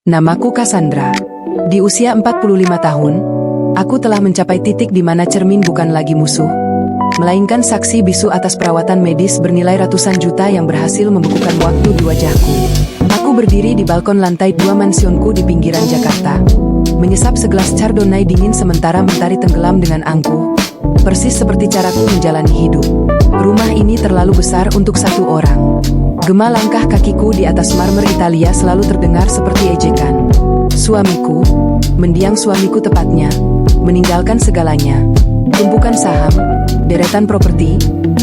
Namaku Cassandra. Di usia 45 tahun, aku telah mencapai titik di mana cermin bukan lagi musuh, melainkan saksi bisu atas perawatan medis bernilai ratusan juta yang berhasil membekukan waktu di wajahku. Aku berdiri di balkon lantai 2 mansionku di pinggiran Jakarta, menyesap segelas Chardonnay dingin sementara mentari tenggelam dengan angkuh, persis seperti caraku menjalani hidup. Rumah ini terlalu besar untuk satu orang. Gema langkah kakiku di atas marmer Italia selalu terdengar seperti ejekan. Suamiku, mendiang suamiku tepatnya, meninggalkan segalanya. Tumpukan saham, deretan properti,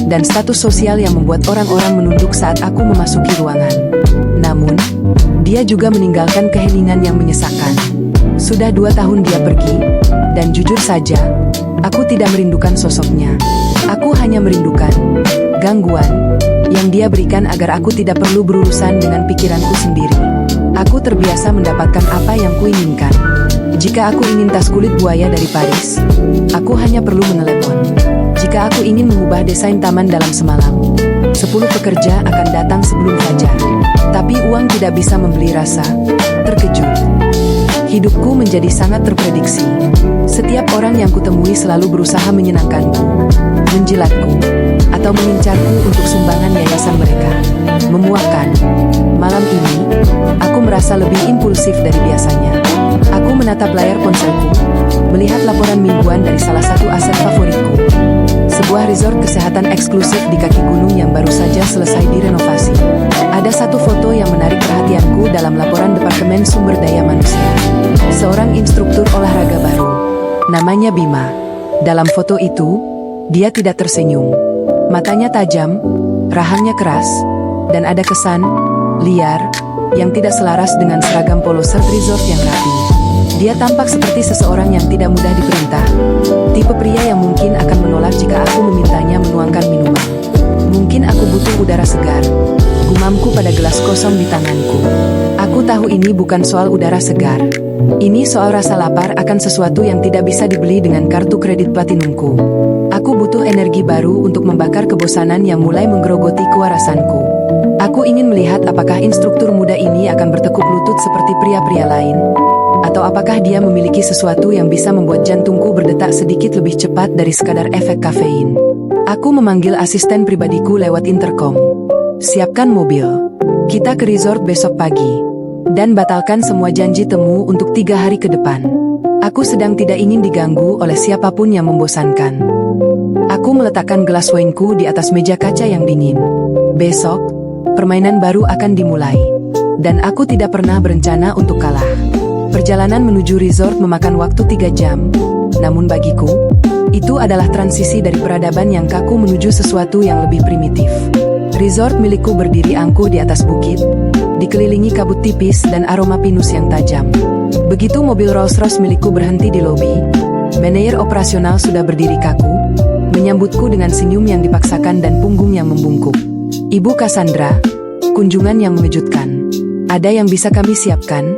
dan status sosial yang membuat orang-orang menunduk saat aku memasuki ruangan. Namun, dia juga meninggalkan keheningan yang menyesakan. Sudah 2 tahun dia pergi, dan jujur saja, aku tidak merindukan sosoknya. Aku hanya merindukan gangguan yang dia berikan agar aku tidak perlu berurusan dengan pikiranku sendiri. Aku terbiasa mendapatkan apa yang kuinginkan. Jika aku ingin tas kulit buaya dari Paris, aku hanya perlu menelepon. Jika aku ingin mengubah desain taman dalam semalam, 10 pekerja akan datang sebelum fajar. Tapi uang tidak bisa membeli rasa terkejut. Hidupku menjadi sangat terprediksi. Setiap orang yang kutemui selalu berusaha menyenangkanku, menjilatku, atau mengincarku untuk sumbangan yayasan mereka. Memuakkan. Malam ini, aku merasa lebih impulsif dari biasanya. Aku menatap layar ponselku, melihat laporan mingguan dari salah satu aset favoritku. Sebuah resort kesehatan eksklusif di kaki gunung yang baru saja selesai direnovasi. Ada satu foto yang menarik perhatianku dalam laporan Departemen Sumber Daya Manusia. Seorang instruktur olahraga baru. Namanya Bima. Dalam foto itu, dia tidak tersenyum. Matanya tajam, rahangnya keras, dan ada kesan liar yang tidak selaras dengan seragam polo shirt resort yang rapi. Dia tampak seperti seseorang yang tidak mudah diperintah, tipe pria yang mungkin akan menolak jika aku memintanya menuangkan minuman. Mungkin aku butuh udara segar, gumamku pada gelas kosong di tanganku. Aku tahu ini bukan soal udara segar. Ini soal rasa lapar akan sesuatu yang tidak bisa dibeli dengan kartu kredit platinumku. Aku butuh energi baru untuk membakar kebosanan yang mulai menggerogoti kewarasanku. Aku ingin melihat apakah instruktur muda ini akan bertekuk lutut seperti pria-pria lain, atau apakah dia memiliki sesuatu yang bisa membuat jantungku berdetak sedikit lebih cepat dari sekadar efek kafein. Aku memanggil asisten pribadiku lewat intercom. Siapkan mobil. Kita ke resort besok pagi. Dan batalkan semua janji temu untuk 3 hari ke depan. Aku sedang tidak ingin diganggu oleh siapapun yang membosankan. Aku meletakkan gelas wainku di atas meja kaca yang dingin. Besok, permainan baru akan dimulai. Dan aku tidak pernah berencana untuk kalah. Perjalanan menuju resort memakan waktu 3 jam. Namun bagiku, itu adalah transisi dari peradaban yang kaku menuju sesuatu yang lebih primitif. Resort milikku berdiri angkuh di atas bukit, dikelilingi kabut tipis dan aroma pinus yang tajam. Begitu mobil Rolls-Royce milikku berhenti di lobi, manajer operasional sudah berdiri kaku, menyambutku dengan senyum yang dipaksakan dan punggung yang membungkuk. Ibu Cassandra, kunjungan yang mengejutkan. Ada yang bisa kami siapkan?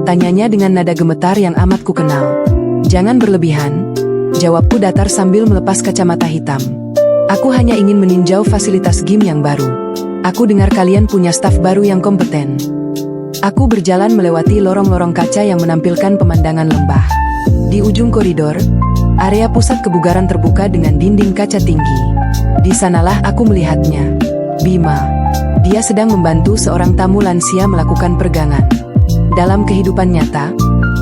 Tanyanya dengan nada gemetar yang amat kukenal. Jangan berlebihan, jawabku datar sambil melepas kacamata hitam. Aku hanya ingin meninjau fasilitas gym yang baru. Aku dengar kalian punya staf baru yang kompeten. Aku berjalan melewati lorong-lorong kaca yang menampilkan pemandangan lembah. Di ujung koridor, area pusat kebugaran terbuka dengan dinding kaca tinggi. Di sanalah aku melihatnya. Bima. Dia sedang membantu seorang tamu lansia melakukan peregangan. Dalam kehidupan nyata,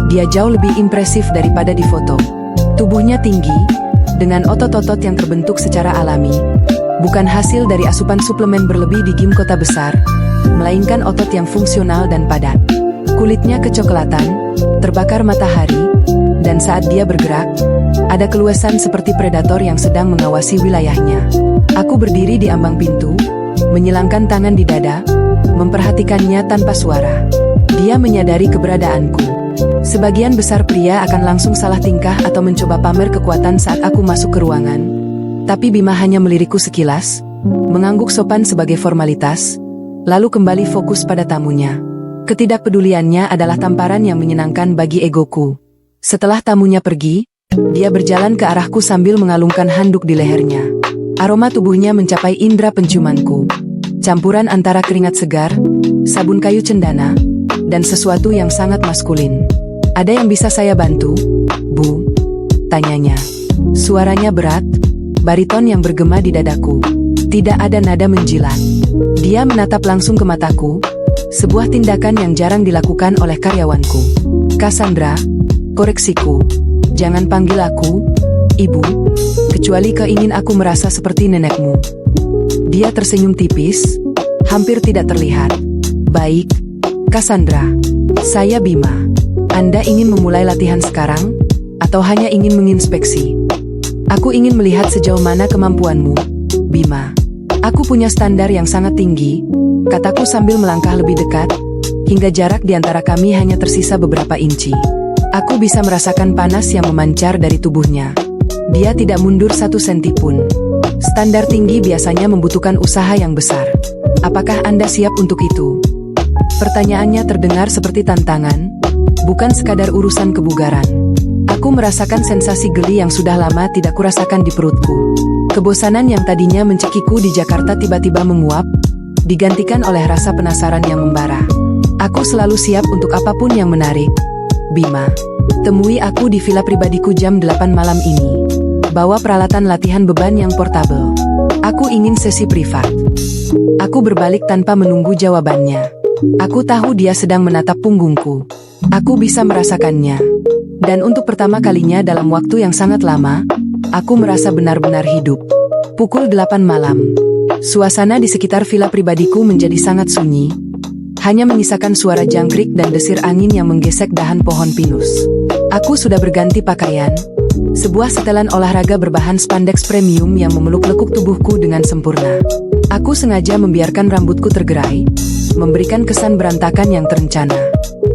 dia jauh lebih impresif daripada di foto. Tubuhnya tinggi, dengan otot-otot yang terbentuk secara alami. Bukan hasil dari asupan suplemen berlebih di gym kota besar, melainkan otot yang fungsional dan padat. Kulitnya kecoklatan, terbakar matahari, dan saat dia bergerak, ada keluasan seperti predator yang sedang mengawasi wilayahnya. Aku berdiri di ambang pintu, menyilangkan tangan di dada, memperhatikannya tanpa suara. Dia menyadari keberadaanku. Sebagian besar pria akan langsung salah tingkah atau mencoba pamer kekuatan saat aku masuk ke ruangan. Tapi Bima hanya melirikku sekilas, mengangguk sopan sebagai formalitas, lalu kembali fokus pada tamunya. Ketidakpeduliannya adalah tamparan yang menyenangkan bagi egoku. Setelah tamunya pergi, dia berjalan ke arahku sambil mengalungkan handuk di lehernya. Aroma tubuhnya mencapai indera penciumanku. Campuran antara keringat segar, sabun kayu cendana, dan sesuatu yang sangat maskulin. "Ada yang bisa saya bantu, Bu?" tanyanya. Suaranya berat, bariton yang bergema di dadaku. Tidak ada nada menjilat. Dia menatap langsung ke mataku, sebuah tindakan yang jarang dilakukan oleh karyawanku. "Cassandra, koreksiku. Jangan panggil aku Ibu, kecuali kau ingin aku merasa seperti nenekmu." Dia tersenyum tipis, hampir tidak terlihat. "Baik, Cassandra. Saya Bima. Anda ingin memulai latihan sekarang, atau hanya ingin menginspeksi?" "Aku ingin melihat sejauh mana kemampuanmu, Bima. Aku punya standar yang sangat tinggi," kataku sambil melangkah lebih dekat, hingga jarak di antara kami hanya tersisa beberapa inci. Aku bisa merasakan panas yang memancar dari tubuhnya. Dia tidak mundur 1 senti pun. Standar tinggi biasanya membutuhkan usaha yang besar. "Apakah Anda siap untuk itu?" Pertanyaannya terdengar seperti tantangan, bukan sekadar urusan kebugaran. Aku merasakan sensasi geli yang sudah lama tidak kurasakan di perutku. Kebosanan yang tadinya mencekiku di Jakarta tiba-tiba menguap, digantikan oleh rasa penasaran yang membara. "Aku selalu siap untuk apapun yang menarik, Bima. Temui aku di villa pribadiku jam 8 malam ini. Bawa peralatan latihan beban yang portabel. Aku ingin sesi privat." Aku berbalik tanpa menunggu jawabannya. Aku tahu dia sedang menatap punggungku. Aku bisa merasakannya. Dan untuk pertama kalinya dalam waktu yang sangat lama, aku merasa benar-benar hidup. Pukul 8 malam. Suasana di sekitar villa pribadiku menjadi sangat sunyi. Hanya menyisakan suara jangkrik dan desir angin yang menggesek dahan pohon pinus. Aku sudah berganti pakaian. Sebuah setelan olahraga berbahan spandex premium yang memeluk lekuk tubuhku dengan sempurna. Aku sengaja membiarkan rambutku tergerai, memberikan kesan berantakan yang terencana.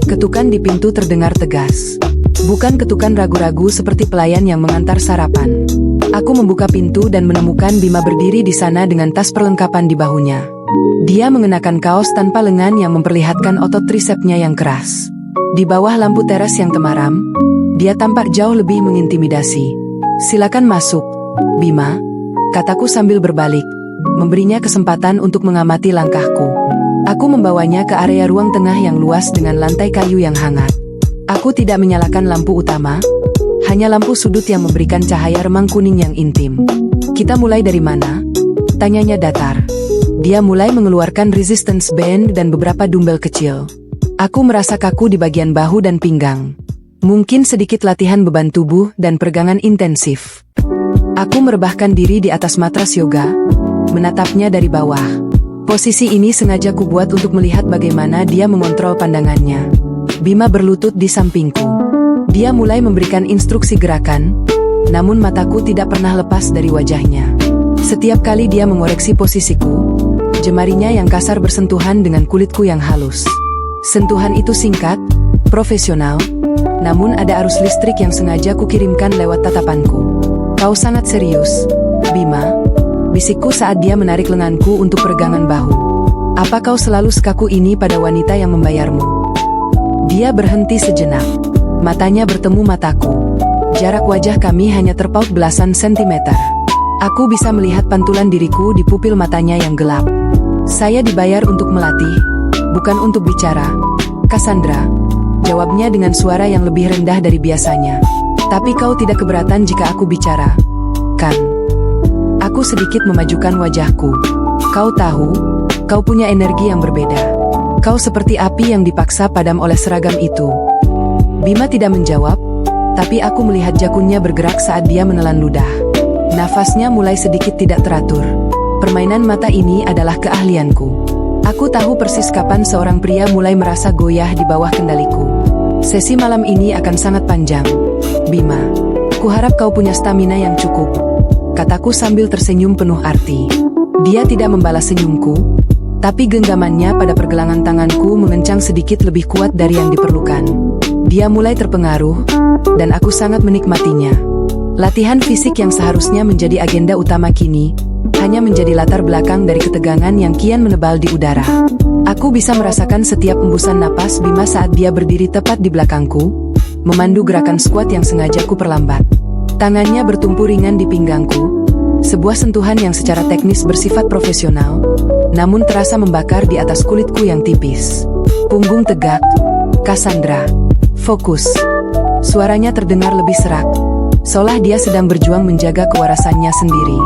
Ketukan di pintu terdengar tegas. Bukan ketukan ragu-ragu seperti pelayan yang mengantar sarapan. Aku membuka pintu dan menemukan Bima berdiri di sana dengan tas perlengkapan di bahunya. Dia mengenakan kaos tanpa lengan yang memperlihatkan otot tricepsnya yang keras. Di bawah lampu teras yang temaram, dia tampak jauh lebih mengintimidasi. "Silakan masuk, Bima," kataku sambil berbalik, memberinya kesempatan untuk mengamati langkahku. Aku membawanya ke area ruang tengah yang luas dengan lantai kayu yang hangat. Aku tidak menyalakan lampu utama, hanya lampu sudut yang memberikan cahaya remang kuning yang intim. "Kita mulai dari mana?" tanyanya datar. Dia mulai mengeluarkan resistance band dan beberapa dumbbell kecil. Aku merasa kaku di bagian bahu dan pinggang. Mungkin sedikit latihan beban tubuh dan peregangan intensif. Aku merebahkan diri di atas matras yoga, menatapnya dari bawah. Posisi ini sengaja kubuat untuk melihat bagaimana dia mengontrol pandangannya. Bima berlutut di sampingku. Dia mulai memberikan instruksi gerakan, namun mataku tidak pernah lepas dari wajahnya. Setiap kali dia mengoreksi posisiku, jemarinya yang kasar bersentuhan dengan kulitku yang halus. Sentuhan itu singkat, profesional, namun ada arus listrik yang sengaja kukirimkan lewat tatapanku. "Kau sangat serius, Bima," bisikku saat dia menarik lenganku untuk peregangan bahu. "Apa kau selalu sekaku ini pada wanita yang membayarmu?" Dia berhenti sejenak. Matanya bertemu mataku. Jarak wajah kami hanya terpaut belasan sentimeter. Aku bisa melihat pantulan diriku di pupil matanya yang gelap. "Saya dibayar untuk melatih, bukan untuk bicara, Cassandra," jawabnya dengan suara yang lebih rendah dari biasanya. "Tapi kau tidak keberatan jika aku bicara, kan?" Aku sedikit memajukan wajahku. "Kau tahu, kau punya energi yang berbeda. Kau seperti api yang dipaksa padam oleh seragam itu." Bima tidak menjawab, tapi aku melihat jakunnya bergerak saat dia menelan ludah. Nafasnya mulai sedikit tidak teratur. Permainan mata ini adalah keahlianku. Aku tahu persis kapan seorang pria mulai merasa goyah di bawah kendaliku. "Sesi malam ini akan sangat panjang, Bima. Kuharap kau punya stamina yang cukup," kataku sambil tersenyum penuh arti. Dia tidak membalas senyumku, tapi genggamannya pada pergelangan tanganku mengencang sedikit lebih kuat dari yang diperlukan. Dia mulai terpengaruh, dan aku sangat menikmatinya. Latihan fisik yang seharusnya menjadi agenda utama kini, hanya menjadi latar belakang dari ketegangan yang kian menebal di udara. Aku bisa merasakan setiap embusan napas Bima saat dia berdiri tepat di belakangku, memandu gerakan squat yang sengaja ku perlambat. Tangannya bertumpu ringan di pinggangku, sebuah sentuhan yang secara teknis bersifat profesional, namun terasa membakar di atas kulitku yang tipis. Punggung tegak. Cassandra, fokus. Suaranya terdengar lebih serak, seolah dia sedang berjuang menjaga kewarasannya sendiri.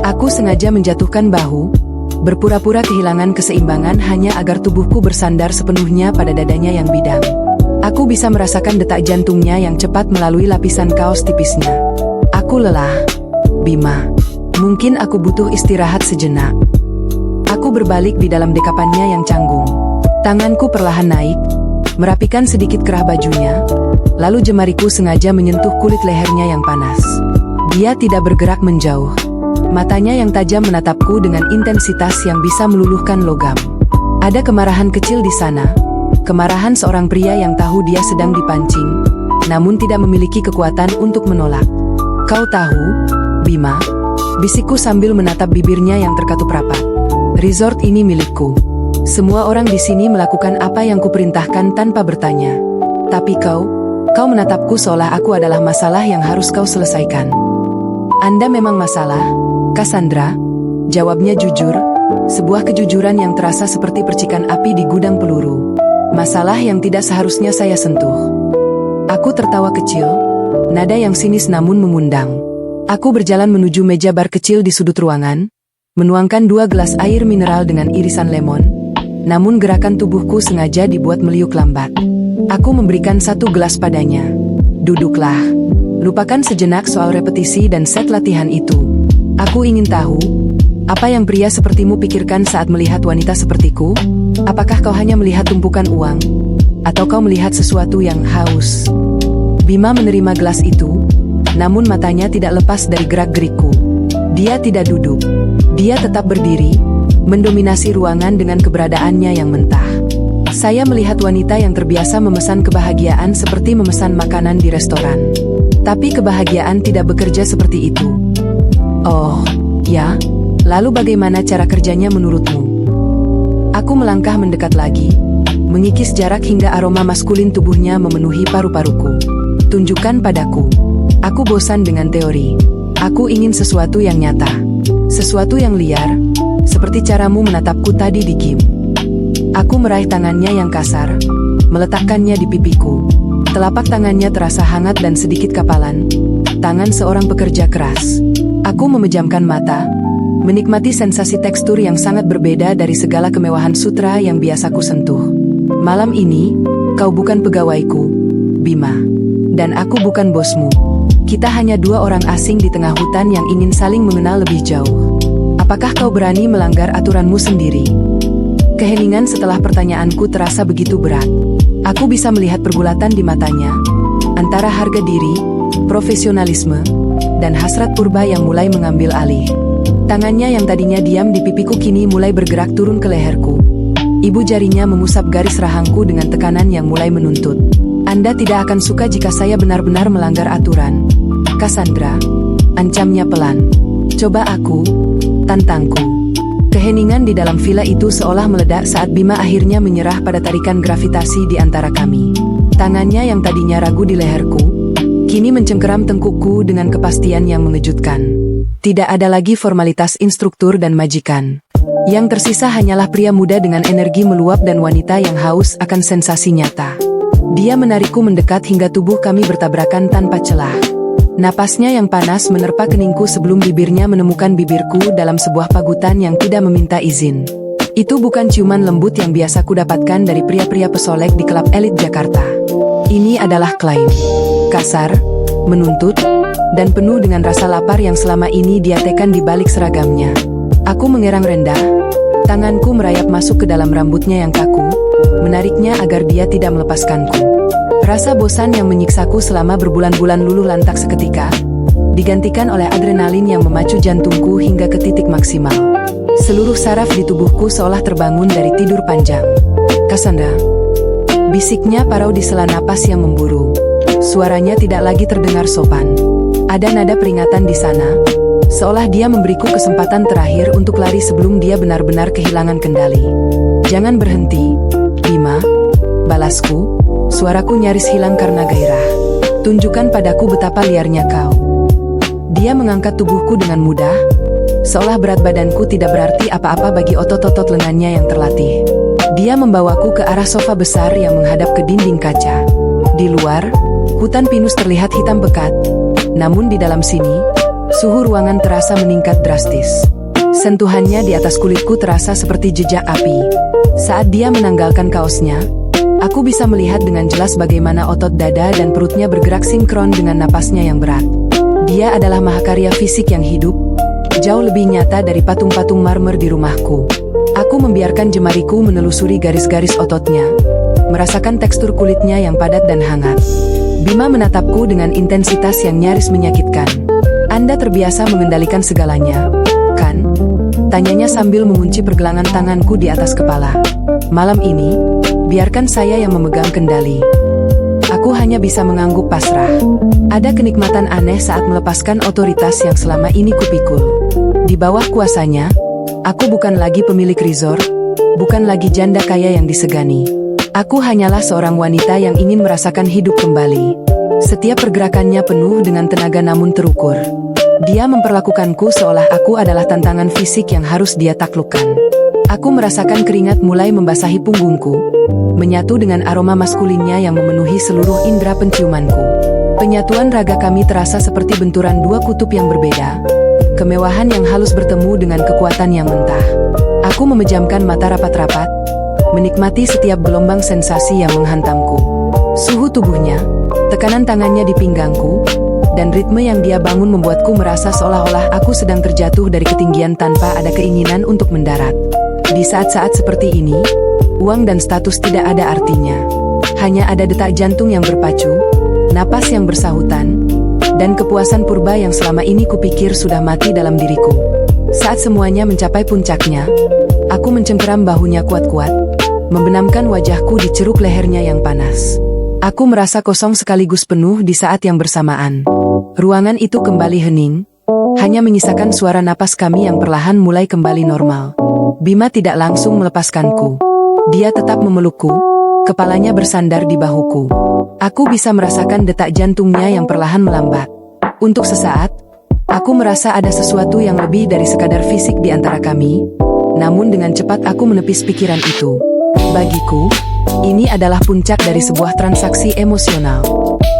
Aku sengaja menjatuhkan bahu, berpura-pura kehilangan keseimbangan hanya agar tubuhku bersandar sepenuhnya pada dadanya yang bidang. Aku bisa merasakan detak jantungnya yang cepat melalui lapisan kaos tipisnya. Aku lelah, Bima. Mungkin aku butuh istirahat sejenak. Aku berbalik di dalam dekapannya yang canggung. Tanganku perlahan naik, merapikan sedikit kerah bajunya, lalu jemariku sengaja menyentuh kulit lehernya yang panas. Dia tidak bergerak menjauh. Matanya yang tajam menatapku dengan intensitas yang bisa meluluhkan logam. Ada kemarahan kecil di sana, kemarahan seorang pria yang tahu dia sedang dipancing, namun tidak memiliki kekuatan untuk menolak. Kau tahu, Bima, bisikku sambil menatap bibirnya yang terkatup rapat. Resort ini milikku. Semua orang di sini melakukan apa yang kuperintahkan tanpa bertanya. Tapi kau menatapku seolah aku adalah masalah yang harus kau selesaikan. Anda memang masalah, Cassandra, jawabnya jujur, sebuah kejujuran yang terasa seperti percikan api di gudang peluru. Masalah yang tidak seharusnya saya sentuh. Aku tertawa kecil, nada yang sinis namun mengundang. Aku berjalan menuju meja bar kecil di sudut ruangan, menuangkan 2 gelas air mineral dengan irisan lemon, namun gerakan tubuhku sengaja dibuat meliuk lambat. Aku memberikan 1 gelas padanya. Duduklah. Lupakan sejenak soal repetisi dan set latihan itu. Aku ingin tahu, apa yang pria sepertimu pikirkan saat melihat wanita sepertiku? Apakah kau hanya melihat tumpukan uang? Atau kau melihat sesuatu yang haus? Bima menerima gelas itu, namun matanya tidak lepas dari gerak-gerikku. Dia tidak duduk. Dia tetap berdiri, mendominasi ruangan dengan keberadaannya yang mentah. Saya melihat wanita yang terbiasa memesan kebahagiaan seperti memesan makanan di restoran. Tapi kebahagiaan tidak bekerja seperti itu. Oh, ya? Lalu bagaimana cara kerjanya menurutmu? Aku melangkah mendekat lagi, mengikis jarak hingga aroma maskulin tubuhnya memenuhi paru-paruku. Tunjukkan padaku. Aku bosan dengan teori. Aku ingin sesuatu yang nyata. Sesuatu yang liar, seperti caramu menatapku tadi di gym. Aku meraih tangannya yang kasar, meletakkannya di pipiku. Telapak tangannya terasa hangat dan sedikit kapalan. Tangan seorang pekerja keras. Aku memejamkan mata, menikmati sensasi tekstur yang sangat berbeda dari segala kemewahan sutra yang biasa ku sentuh. Malam ini, kau bukan pegawaiku, Bima. Dan aku bukan bosmu. Kita hanya 2 orang asing di tengah hutan yang ingin saling mengenal lebih jauh. Apakah kau berani melanggar aturanmu sendiri? Keheningan setelah pertanyaanku terasa begitu berat. Aku bisa melihat pergulatan di matanya, antara harga diri, profesionalisme, dan hasrat purba yang mulai mengambil alih. Tangannya yang tadinya diam di pipiku kini mulai bergerak turun ke leherku. Ibu jarinya memusap garis rahangku dengan tekanan yang mulai menuntut. Anda tidak akan suka jika saya benar-benar melanggar aturan, Cassandra, ancamnya pelan. Coba aku, tantangku. Keheningan di dalam villa itu seolah meledak saat Bima akhirnya menyerah pada tarikan gravitasi di antara kami. Tangannya yang tadinya ragu di leherku, kini mencengkeram tengkukku dengan kepastian yang mengejutkan. Tidak ada lagi formalitas instruktur dan majikan. Yang tersisa hanyalah pria muda dengan energi meluap dan wanita yang haus akan sensasi nyata. Dia menarikku mendekat hingga tubuh kami bertabrakan tanpa celah. Napasnya yang panas menerpa keningku sebelum bibirnya menemukan bibirku dalam sebuah pagutan yang tidak meminta izin. Itu bukan ciuman lembut yang biasa kudapatkan dari pria-pria pesolek di klub elit Jakarta. Ini adalah klaim. Kasar, menuntut, dan penuh dengan rasa lapar yang selama ini dia tekan di balik seragamnya. Aku mengerang rendah, tanganku merayap masuk ke dalam rambutnya yang kaku, menariknya agar dia tidak melepaskanku. Rasa bosan yang menyiksaku selama berbulan-bulan luluh lantak seketika, digantikan oleh adrenalin yang memacu jantungku hingga ke titik maksimal. Seluruh saraf di tubuhku seolah terbangun dari tidur panjang. Cassandra, bisiknya parau di sela napas yang memburu. Suaranya tidak lagi terdengar sopan. Ada nada peringatan di sana, seolah dia memberiku kesempatan terakhir untuk lari sebelum dia benar-benar kehilangan kendali. Jangan berhenti, Bima, balasku. Suaraku nyaris hilang karena gairah. Tunjukkan padaku betapa liarnya kau. Dia mengangkat tubuhku dengan mudah, seolah berat badanku tidak berarti apa-apa bagi otot-otot lengannya yang terlatih. Dia membawaku ke arah sofa besar yang menghadap ke dinding kaca. Di luar, hutan pinus terlihat hitam pekat. Namun di dalam sini, suhu ruangan terasa meningkat drastis. Sentuhannya di atas kulitku terasa seperti jejak api. Saat dia menanggalkan kaosnya, aku bisa melihat dengan jelas bagaimana otot dada dan perutnya bergerak sinkron dengan napasnya yang berat. Dia adalah mahakarya fisik yang hidup, jauh lebih nyata dari patung-patung marmer di rumahku. Aku membiarkan jemariku menelusuri garis-garis ototnya, merasakan tekstur kulitnya yang padat dan hangat. Bima menatapku dengan intensitas yang nyaris menyakitkan. "Anda terbiasa mengendalikan segalanya, kan?" Tanyanya sambil mengunci pergelangan tanganku di atas kepala. "Malam ini, biarkan saya yang memegang kendali." Aku hanya bisa mengangguk pasrah. Ada kenikmatan aneh saat melepaskan otoritas yang selama ini kupikul. Di bawah kuasanya, aku bukan lagi pemilik resort, bukan lagi janda kaya yang disegani. Aku hanyalah seorang wanita yang ingin merasakan hidup kembali. Setiap pergerakannya penuh dengan tenaga namun terukur. Dia memperlakukanku seolah aku adalah tantangan fisik yang harus dia taklukkan. Aku merasakan keringat mulai membasahi punggungku, menyatu dengan aroma maskulinnya yang memenuhi seluruh indera penciumanku. Penyatuan raga kami terasa seperti benturan dua kutub yang berbeda. Kemewahan yang halus bertemu dengan kekuatan yang mentah. Aku memejamkan mata rapat-rapat, menikmati setiap gelombang sensasi yang menghantamku. Suhu tubuhnya, tekanan tangannya di pinggangku, dan ritme yang dia bangun membuatku merasa seolah-olah aku sedang terjatuh dari ketinggian tanpa ada keinginan untuk mendarat. Di saat-saat seperti ini, uang dan status tidak ada artinya. Hanya ada detak jantung yang berpacu, napas yang bersahutan, dan kepuasan purba yang selama ini kupikir sudah mati dalam diriku. Saat semuanya mencapai puncaknya, aku mencengkeram bahunya kuat-kuat, membenamkan wajahku di ceruk lehernya yang panas. Aku merasa kosong sekaligus penuh di saat yang bersamaan. Ruangan itu kembali hening, hanya menyisakan suara napas kami yang perlahan mulai kembali normal. Bima tidak langsung melepaskanku. Dia tetap memelukku, kepalanya bersandar di bahuku. Aku bisa merasakan detak jantungnya yang perlahan melambat. Untuk sesaat, aku merasa ada sesuatu yang lebih dari sekadar fisik di antara kami, namun dengan cepat aku menepis pikiran itu. Bagiku, ini adalah puncak dari sebuah transaksi emosional.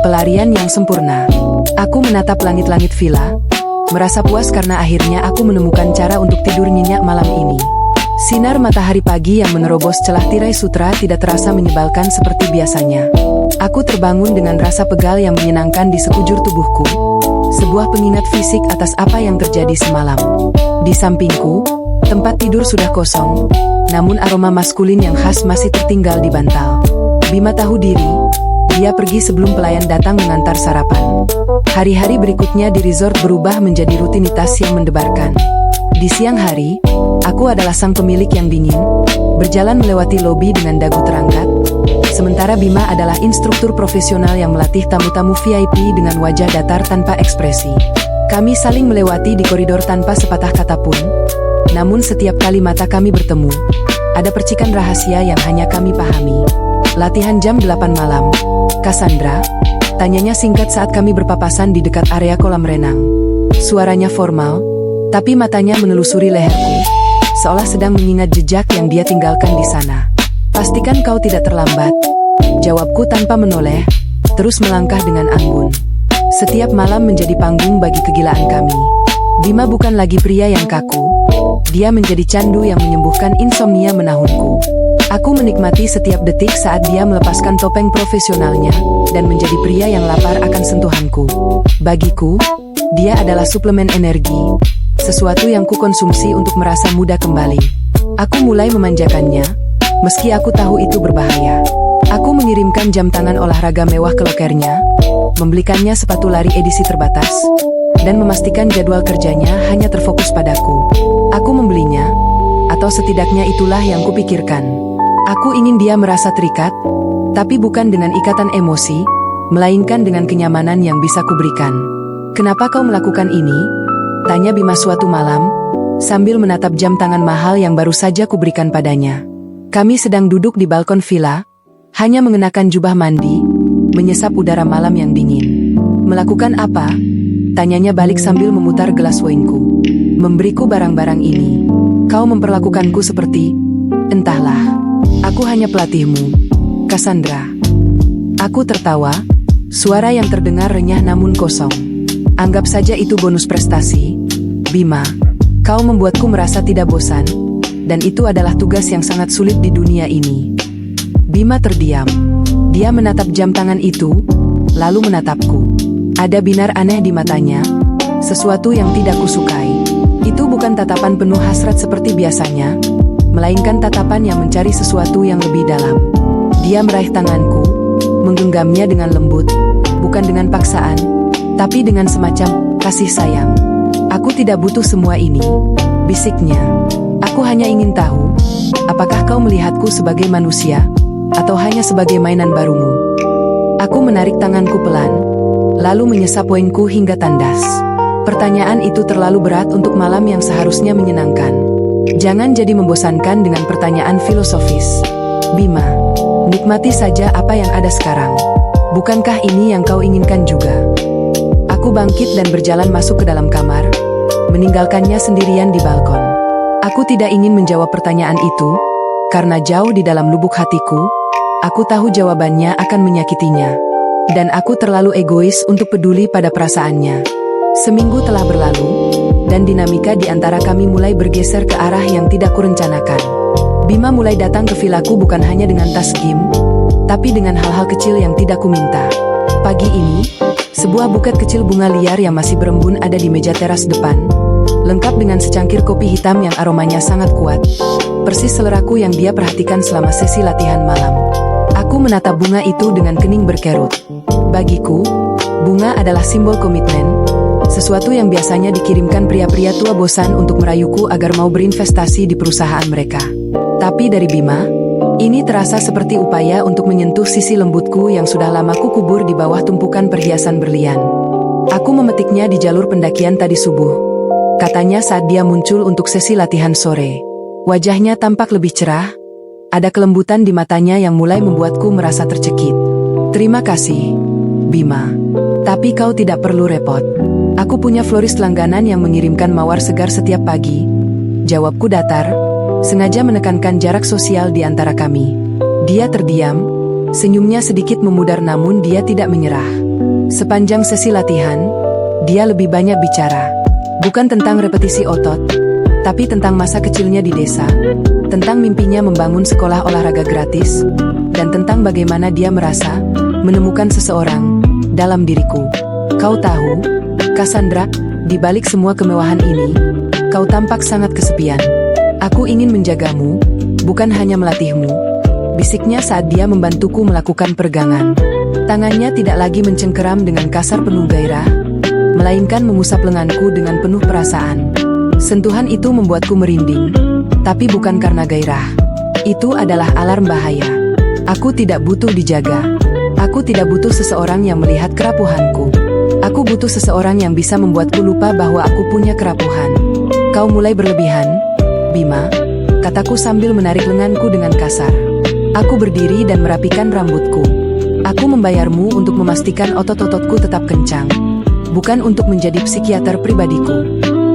Pelarian yang sempurna. Aku menatap langit-langit villa, merasa puas karena akhirnya aku menemukan cara untuk tidur nyenyak malam ini. Sinar matahari pagi yang menerobos celah tirai sutra tidak terasa menyebalkan seperti biasanya. Aku terbangun dengan rasa pegal yang menyenangkan di sekujur tubuhku. Sebuah pengingat fisik atas apa yang terjadi semalam. Di sampingku, tempat tidur sudah kosong, namun aroma maskulin yang khas masih tertinggal di bantal. Bima tahu diri, dia pergi sebelum pelayan datang mengantar sarapan. Hari-hari berikutnya di resort berubah menjadi rutinitas yang mendebarkan. Di siang hari, aku adalah sang pemilik yang dingin, berjalan melewati lobi dengan dagu terangkat, sementara Bima adalah instruktur profesional yang melatih tamu-tamu VIP dengan wajah datar tanpa ekspresi. Kami saling melewati di koridor tanpa sepatah kata pun, namun setiap kali mata kami bertemu, ada percikan rahasia yang hanya kami pahami. "Latihan jam 8 malam, Cassandra?" Tanyanya singkat saat kami berpapasan di dekat area kolam renang. Suaranya formal, tapi matanya menelusuri leherku, seolah sedang mengingat jejak yang dia tinggalkan di sana. "Pastikan kau tidak terlambat," jawabku tanpa menoleh, terus melangkah dengan anggun. Setiap malam menjadi panggung bagi kegilaan kami. Bima bukan lagi pria yang kaku, dia menjadi candu yang menyembuhkan insomnia menahunku. Aku menikmati setiap detik saat dia melepaskan topeng profesionalnya, dan menjadi pria yang lapar akan sentuhanku. Bagiku, dia adalah suplemen energi, sesuatu yang kukonsumsi untuk merasa muda kembali. Aku mulai memanjakannya, meski aku tahu itu berbahaya. Aku mengirimkan jam tangan olahraga mewah ke lokernya, membelikannya sepatu lari edisi terbatas, dan memastikan jadwal kerjanya hanya terfokus padaku. Aku membelinya, atau setidaknya itulah yang kupikirkan. Aku ingin dia merasa terikat, tapi bukan dengan ikatan emosi, melainkan dengan kenyamanan yang bisa kuberikan. "Kenapa kau melakukan ini?" tanya Bima suatu malam, sambil menatap jam tangan mahal yang baru saja kuberikan padanya. Kami sedang duduk di balkon villa, hanya mengenakan jubah mandi, menyesap udara malam yang dingin. "Melakukan apa?" tanyanya balik sambil memutar gelas wainku. "Memberiku barang-barang ini. Kau memperlakukanku seperti..." "Entahlah." Aku hanya pelatihmu, Cassandra. Aku tertawa, suara yang terdengar renyah namun kosong. Anggap saja itu bonus prestasi, Bima. Kau membuatku merasa tidak bosan, dan itu adalah tugas yang sangat sulit di dunia ini. Bima terdiam. Dia menatap jam tangan itu, lalu menatapku. Ada binar aneh di matanya, sesuatu yang tidak kusukai. Itu bukan tatapan penuh hasrat seperti biasanya, melainkan tatapan yang mencari sesuatu yang lebih dalam. Dia meraih tanganku, menggenggamnya dengan lembut, bukan dengan paksaan, tapi dengan semacam kasih sayang. Aku tidak butuh semua ini, bisiknya. Aku hanya ingin tahu, apakah kau melihatku sebagai manusia, atau hanya sebagai mainan barumu? Aku menarik tanganku pelan, lalu menyesap poinku hingga tandas. Pertanyaan itu terlalu berat untuk malam yang seharusnya menyenangkan. Jangan jadi membosankan dengan pertanyaan filosofis. Bima, nikmati saja apa yang ada sekarang. Bukankah ini yang kau inginkan juga? Aku bangkit dan berjalan masuk ke dalam kamar, meninggalkannya sendirian di balkon. Aku tidak ingin menjawab pertanyaan itu, karena jauh di dalam lubuk hatiku, aku tahu jawabannya akan menyakitinya. Dan aku terlalu egois untuk peduli pada perasaannya. Seminggu telah berlalu, dan dinamika di antara kami mulai bergeser ke arah yang tidak kurencanakan. Bima mulai datang ke vilaku bukan hanya dengan tas game, tapi dengan hal-hal kecil yang tidak kuminta. Pagi ini, sebuah buket kecil bunga liar yang masih berembun ada di meja teras depan, lengkap dengan secangkir kopi hitam yang aromanya sangat kuat, persis seleraku yang dia perhatikan selama sesi latihan malam. Aku menatap bunga itu dengan kening berkerut. Bagiku, bunga adalah simbol komitmen, sesuatu yang biasanya dikirimkan pria-pria tua bosan untuk merayuku agar mau berinvestasi di perusahaan mereka. Tapi dari Bima, ini terasa seperti upaya untuk menyentuh sisi lembutku yang sudah lama kukubur di bawah tumpukan perhiasan berlian. Aku memetiknya di jalur pendakian tadi subuh, katanya saat dia muncul untuk sesi latihan sore. Wajahnya tampak lebih cerah, ada kelembutan di matanya yang mulai membuatku merasa tercekik. Terima kasih, Bima. Tapi kau tidak perlu repot. Aku punya florist langganan yang mengirimkan mawar segar setiap pagi. Jawabku datar, sengaja menekankan jarak sosial di antara kami. Dia terdiam, senyumnya sedikit memudar namun dia tidak menyerah. Sepanjang sesi latihan, dia lebih banyak bicara. Bukan tentang repetisi otot, tapi tentang masa kecilnya di desa, tentang mimpinya membangun sekolah olahraga gratis, dan tentang bagaimana dia merasa menemukan seseorang dalam diriku. Kau tahu, Cassandra, di balik semua kemewahan ini, kau tampak sangat kesepian. Aku ingin menjagamu, bukan hanya melatihmu, bisiknya saat dia membantuku melakukan peregangan. Tangannya tidak lagi mencengkeram dengan kasar penuh gairah, melainkan mengusap lenganku dengan penuh perasaan. Sentuhan itu membuatku merinding, tapi bukan karena gairah. Itu adalah alarm bahaya. Aku tidak butuh dijaga. Aku tidak butuh seseorang yang melihat kerapuhanku. Aku butuh seseorang yang bisa membuatku lupa bahwa aku punya kerapuhan. Kau mulai berlebihan, Bima, kataku sambil menarik lenganku dengan kasar. Aku berdiri dan merapikan rambutku. Aku membayarmu untuk memastikan otot-ototku tetap kencang, bukan untuk menjadi psikiater pribadiku.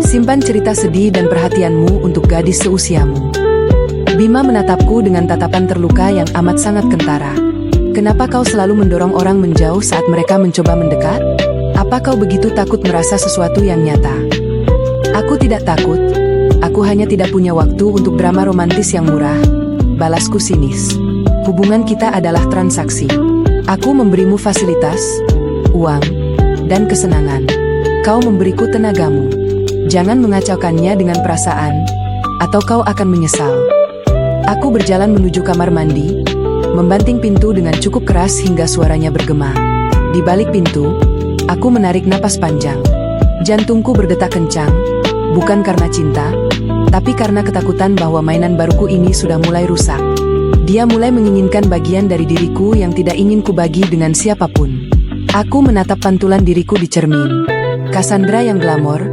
Simpan cerita sedih dan perhatianmu untuk gadis seusiamu. Bima menatapku dengan tatapan terluka yang amat sangat kentara. Kenapa kau selalu mendorong orang menjauh saat mereka mencoba mendekat? Apa kau begitu takut merasa sesuatu yang nyata? Aku tidak takut. Aku hanya tidak punya waktu untuk drama romantis yang murah. Balasku sinis. Hubungan kita adalah transaksi. Aku memberimu fasilitas, uang, dan kesenangan. Kau memberiku tenagamu. Jangan mengacaukannya dengan perasaan, atau kau akan menyesal. Aku berjalan menuju kamar mandi, membanting pintu dengan cukup keras hingga suaranya bergema. Di balik pintu, aku menarik napas panjang. Jantungku berdetak kencang, bukan karena cinta, tapi karena ketakutan bahwa mainan baruku ini sudah mulai rusak. Dia mulai menginginkan bagian dari diriku yang tidak ingin kubagi dengan siapapun. Aku menatap pantulan diriku di cermin. Cassandra yang glamor,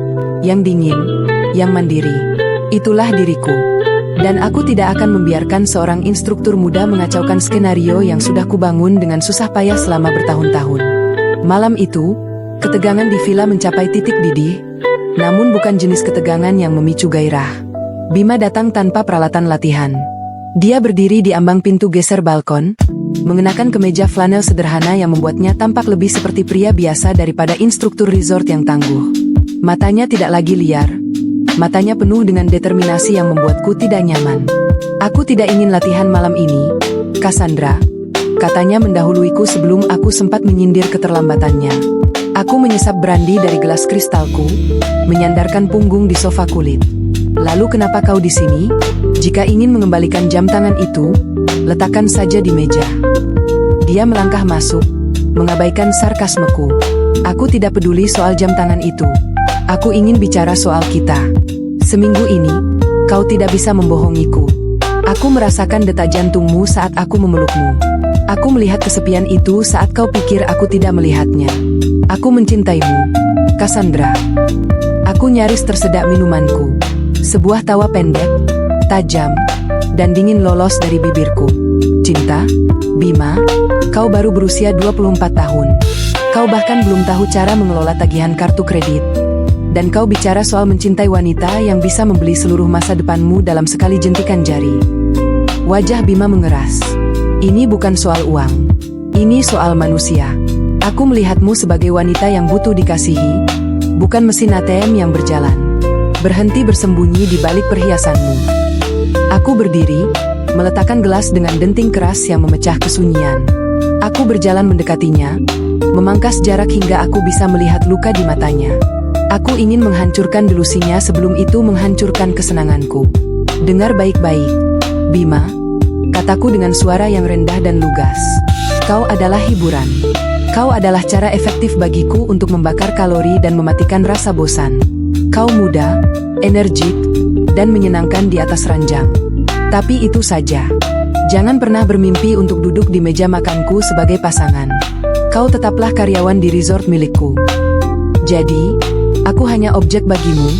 yang dingin, yang mandiri. Itulah diriku. Dan aku tidak akan membiarkan seorang instruktur muda mengacaukan skenario yang sudah kubangun dengan susah payah selama bertahun-tahun. Malam itu, ketegangan di villa mencapai titik didih, namun bukan jenis ketegangan yang memicu gairah. Bima datang tanpa peralatan latihan. Dia berdiri di ambang pintu geser balkon, mengenakan kemeja flanel sederhana yang membuatnya tampak lebih seperti pria biasa daripada instruktur resort yang tangguh. Matanya tidak lagi liar. Matanya penuh dengan determinasi yang membuatku tidak nyaman. Aku tidak ingin latihan malam ini, Cassandra, katanya mendahuluiku sebelum aku sempat menyindir keterlambatannya. Aku menyesap brandy dari gelas kristalku, menyandarkan punggung di sofa kulit. Lalu kenapa kau di sini? Jika ingin mengembalikan jam tangan itu, letakkan saja di meja. Dia melangkah masuk, mengabaikan sarkasmeku. Aku tidak peduli soal jam tangan itu. Aku ingin bicara soal kita. Seminggu ini, kau tidak bisa membohongiku. Aku merasakan detak jantungmu saat aku memelukmu. Aku melihat kesepian itu saat kau pikir aku tidak melihatnya. Aku mencintaimu, Cassandra. Aku nyaris tersedak minumanku. Sebuah tawa pendek, tajam, dan dingin lolos dari bibirku. Cinta? Bima, kau baru berusia 24 tahun. Kau bahkan belum tahu cara mengelola tagihan kartu kredit. Dan kau bicara soal mencintai wanita yang bisa membeli seluruh masa depanmu dalam sekali jentikan jari. Wajah Bima mengeras. Ini bukan soal uang. Ini soal manusia. Aku melihatmu sebagai wanita yang butuh dikasihi, bukan mesin ATM yang berjalan. Berhenti bersembunyi di balik perhiasanmu. Aku berdiri, meletakkan gelas dengan denting keras yang memecah kesunyian. Aku berjalan mendekatinya, memangkas jarak hingga aku bisa melihat luka di matanya. Aku ingin menghancurkan delusinya sebelum itu menghancurkan kesenanganku. Dengar baik-baik, Bima, kataku dengan suara yang rendah dan lugas. Kau adalah hiburan. Kau adalah cara efektif bagiku untuk membakar kalori dan mematikan rasa bosan. Kau muda, energik, dan menyenangkan di atas ranjang. Tapi itu saja. Jangan pernah bermimpi untuk duduk di meja makanku sebagai pasangan. Kau tetaplah karyawan di resort milikku. Jadi, aku hanya objek bagimu.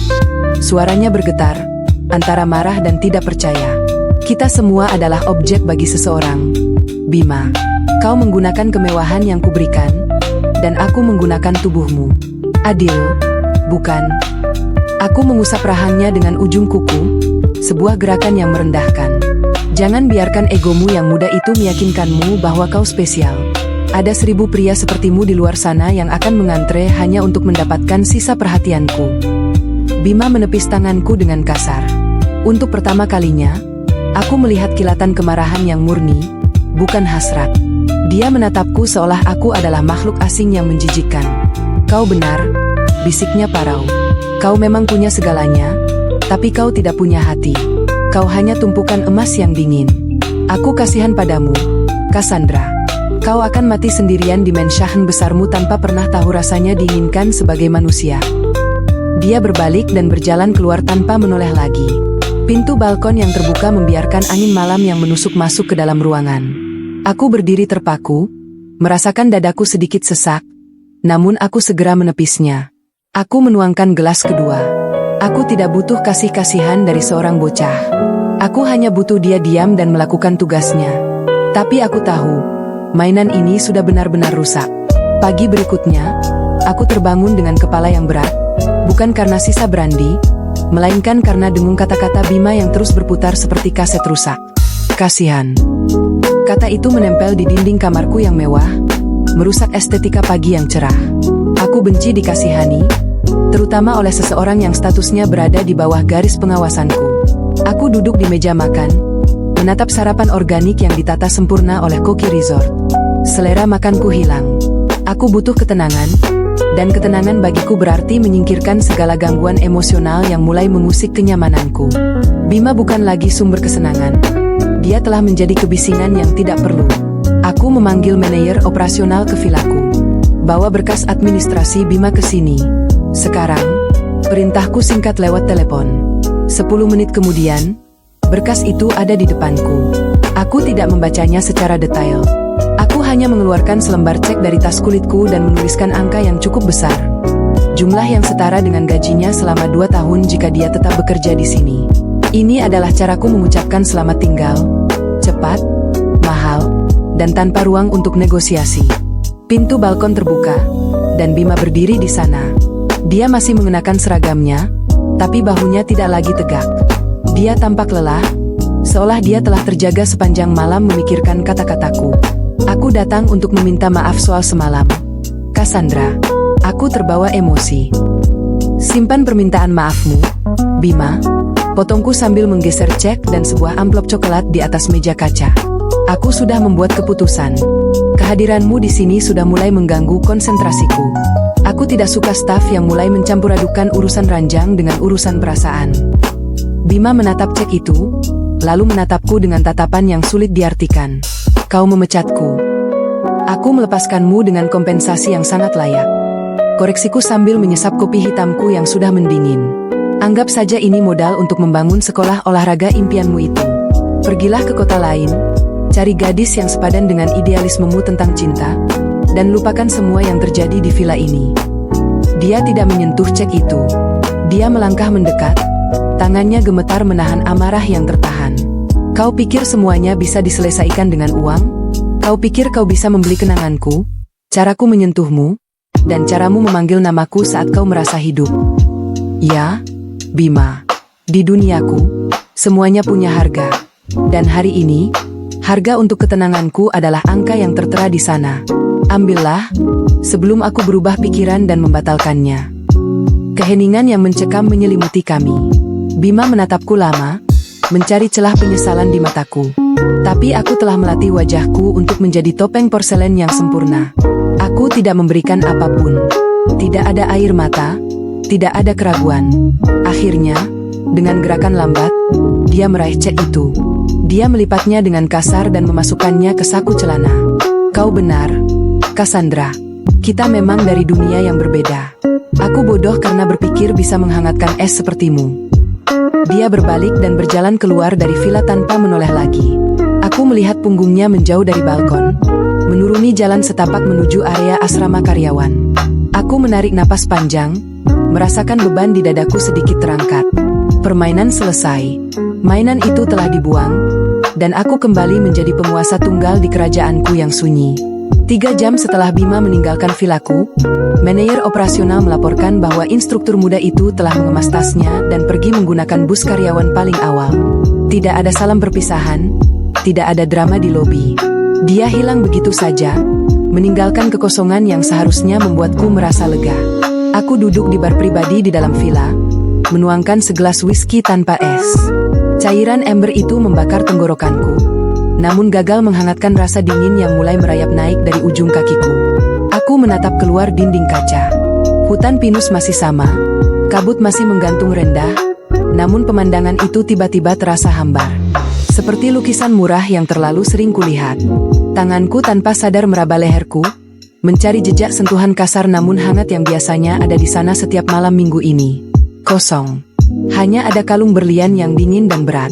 Suaranya bergetar, antara marah dan tidak percaya. Kita semua adalah objek bagi seseorang. Bima, kau menggunakan kemewahan yang kuberikan, dan aku menggunakan tubuhmu. Adil, bukan? Aku mengusap rahangnya dengan ujung kuku, sebuah gerakan yang merendahkan. Jangan biarkan egomu yang muda itu meyakinkanmu bahwa kau spesial. Ada 1000 pria sepertimu di luar sana yang akan mengantre hanya untuk mendapatkan sisa perhatianku. Bima menepis tanganku dengan kasar. Untuk pertama kalinya, aku melihat kilatan kemarahan yang murni, bukan hasrat. Dia menatapku seolah aku adalah makhluk asing yang menjijikkan. Kau benar, bisiknya parau. Kau memang punya segalanya, tapi kau tidak punya hati. Kau hanya tumpukan emas yang dingin. Aku kasihan padamu, Cassandra. Kau akan mati sendirian di Mansion besarmu tanpa pernah tahu rasanya diinginkan sebagai manusia. Dia berbalik dan berjalan keluar tanpa menoleh lagi. Pintu balkon yang terbuka membiarkan angin malam yang menusuk masuk ke dalam ruangan. Aku berdiri terpaku, merasakan dadaku sedikit sesak, namun aku segera menepisnya. Aku menuangkan gelas kedua. Aku tidak butuh kasih-kasihan dari seorang bocah. Aku hanya butuh dia diam dan melakukan tugasnya. Tapi aku tahu, mainan ini sudah benar-benar rusak. Pagi berikutnya, aku terbangun dengan kepala yang berat, bukan karena sisa brandy, melainkan karena dengung kata-kata Bima yang terus berputar seperti kaset rusak. Kasihan. Kata itu menempel di dinding kamarku yang mewah, merusak estetika pagi yang cerah. Aku benci dikasihani, terutama oleh seseorang yang statusnya berada di bawah garis pengawasanku. Aku duduk di meja makan, menatap sarapan organik yang ditata sempurna oleh koki resort. Selera makanku hilang. Aku butuh ketenangan, dan ketenangan bagiku berarti menyingkirkan segala gangguan emosional yang mulai mengusik kenyamananku. Bima bukan lagi sumber kesenangan. Dia telah menjadi kebisingan yang tidak perlu. Aku memanggil manajer operasional ke vilaku. Bawa berkas administrasi Bima ke sini. Sekarang, perintahku singkat lewat telepon. 10 menit kemudian, berkas itu ada di depanku. Aku tidak membacanya secara detail. Aku hanya mengeluarkan selembar cek dari tas kulitku dan menuliskan angka yang cukup besar. Jumlah yang setara dengan gajinya selama 2 tahun jika dia tetap bekerja di sini. Ini adalah caraku mengucapkan selamat tinggal, cepat, mahal, dan tanpa ruang untuk negosiasi. Pintu balkon terbuka, dan Bima berdiri di sana. Dia masih mengenakan seragamnya, tapi bahunya tidak lagi tegak. Dia tampak lelah, seolah dia telah terjaga sepanjang malam memikirkan kata-kataku. Aku datang untuk meminta maaf soal semalam. Cassandra, aku terbawa emosi. Simpan permintaan maafmu, Bima, potongku sambil menggeser cek dan sebuah amplop coklat di atas meja kaca. Aku sudah membuat keputusan. Kehadiranmu di sini sudah mulai mengganggu konsentrasiku. Aku tidak suka staf yang mulai mencampur adukan urusan ranjang dengan urusan perasaan. Bima menatap cek itu, lalu menatapku dengan tatapan yang sulit diartikan. Kau memecatku. Aku melepaskanmu dengan kompensasi yang sangat layak. Koreksiku sambil menyesap kopi hitamku yang sudah mendingin. Anggap saja ini modal untuk membangun sekolah olahraga impianmu itu. Pergilah ke kota lain, cari gadis yang sepadan dengan idealismemu tentang cinta, dan lupakan semua yang terjadi di villa ini. Dia tidak menyentuh cek itu. Dia melangkah mendekat, tangannya gemetar menahan amarah yang tertahan. Kau pikir semuanya bisa diselesaikan dengan uang? Kau pikir kau bisa membeli kenanganku, caraku menyentuhmu, dan caramu memanggil namaku saat kau merasa hidup? Ya, Bima. Di duniaku, semuanya punya harga. Dan hari ini, harga untuk ketenanganku adalah angka yang tertera di sana. Ambillah, sebelum aku berubah pikiran dan membatalkannya. Keheningan yang mencekam menyelimuti kami. Bima menatapku lama, mencari celah penyesalan di mataku. Tapi aku telah melatih wajahku untuk menjadi topeng porselen yang sempurna. Aku tidak memberikan apapun. Tidak ada air mata, tidak ada keraguan. Akhirnya, dengan gerakan lambat, dia meraih cek itu. Dia melipatnya dengan kasar dan memasukkannya ke saku celana. Kau benar, Cassandra. Kita memang dari dunia yang berbeda. Aku bodoh karena berpikir bisa menghangatkan es sepertimu. Dia berbalik dan berjalan keluar dari villa tanpa menoleh lagi. Aku melihat punggungnya menjauh dari balkon, menuruni jalan setapak menuju area asrama karyawan. Aku menarik napas panjang, merasakan beban di dadaku sedikit terangkat. Permainan selesai. Mainan itu telah dibuang, dan aku kembali menjadi penguasa tunggal di kerajaanku yang sunyi. 3 jam setelah Bima meninggalkan vilaku, manajer operasional melaporkan bahwa instruktur muda itu telah mengemas tasnya dan pergi menggunakan bus karyawan paling awal. Tidak ada salam perpisahan, tidak ada drama di lobi. Dia hilang begitu saja, meninggalkan kekosongan yang seharusnya membuatku merasa lega. Aku duduk di bar pribadi di dalam villa, menuangkan segelas whisky tanpa es. Cairan ember itu membakar tenggorokanku, namun gagal menghangatkan rasa dingin yang mulai merayap naik dari ujung kakiku. Aku menatap keluar dinding kaca. Hutan pinus masih sama, kabut masih menggantung rendah, namun pemandangan itu tiba-tiba terasa hambar. Seperti lukisan murah yang terlalu sering kulihat. Tanganku tanpa sadar meraba leherku, mencari jejak sentuhan kasar namun hangat yang biasanya ada di sana setiap malam minggu ini. Kosong. Hanya ada kalung berlian yang dingin dan berat.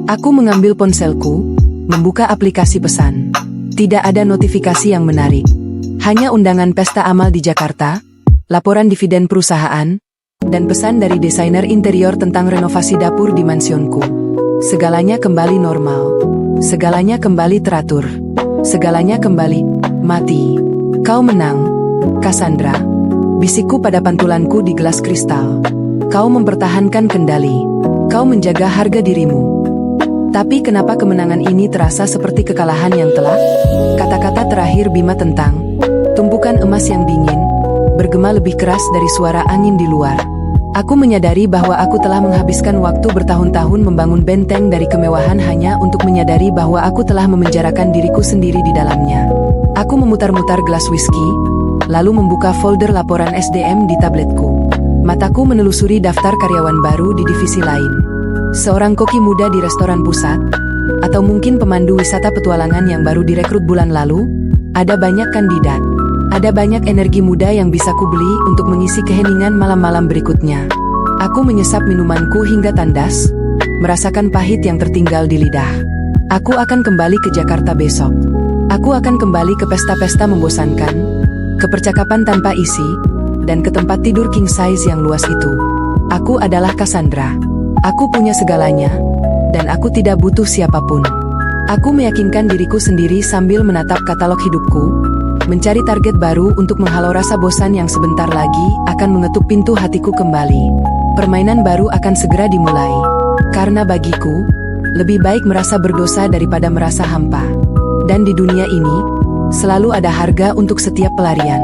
Aku mengambil ponselku, membuka aplikasi pesan. Tidak ada notifikasi yang menarik. Hanya undangan pesta amal di Jakarta, laporan dividen perusahaan, dan pesan dari desainer interior tentang renovasi dapur di mansionku. Segalanya kembali normal. Segalanya kembali teratur. Segalanya kembali mati. Kau menang, Cassandra. Bisikku pada pantulanku di gelas kristal. Kau mempertahankan kendali. Kau menjaga harga dirimu. Tapi kenapa kemenangan ini terasa seperti kekalahan yang telak? Kata-kata terakhir Bima tentang tumpukan emas yang dingin bergema lebih keras dari suara angin di luar. Aku menyadari bahwa aku telah menghabiskan waktu bertahun-tahun membangun benteng dari kemewahan hanya untuk menyadari bahwa aku telah memenjarakan diriku sendiri di dalamnya. Aku memutar-mutar gelas whisky, lalu membuka folder laporan SDM di tabletku. Mataku menelusuri daftar karyawan baru di divisi lain. Seorang koki muda di restoran pusat, atau mungkin pemandu wisata petualangan yang baru direkrut bulan lalu. Ada banyak kandidat. Ada banyak energi muda yang bisa kubeli untuk mengisi keheningan malam-malam berikutnya. Aku menyesap minumanku hingga tandas, merasakan pahit yang tertinggal di lidah. Aku akan kembali ke Jakarta besok. Aku akan kembali ke pesta-pesta membosankan, ke percakapan tanpa isi, dan ke tempat tidur king size yang luas itu. Aku adalah Cassandra. Aku punya segalanya, dan aku tidak butuh siapapun. Aku meyakinkan diriku sendiri sambil menatap katalog hidupku, mencari target baru untuk menghalau rasa bosan yang sebentar lagi akan mengetuk pintu hatiku kembali. Permainan baru akan segera dimulai. Karena bagiku, Lebih baik merasa berdosa daripada merasa hampa. Dan di dunia ini, selalu ada harga untuk setiap pelarian.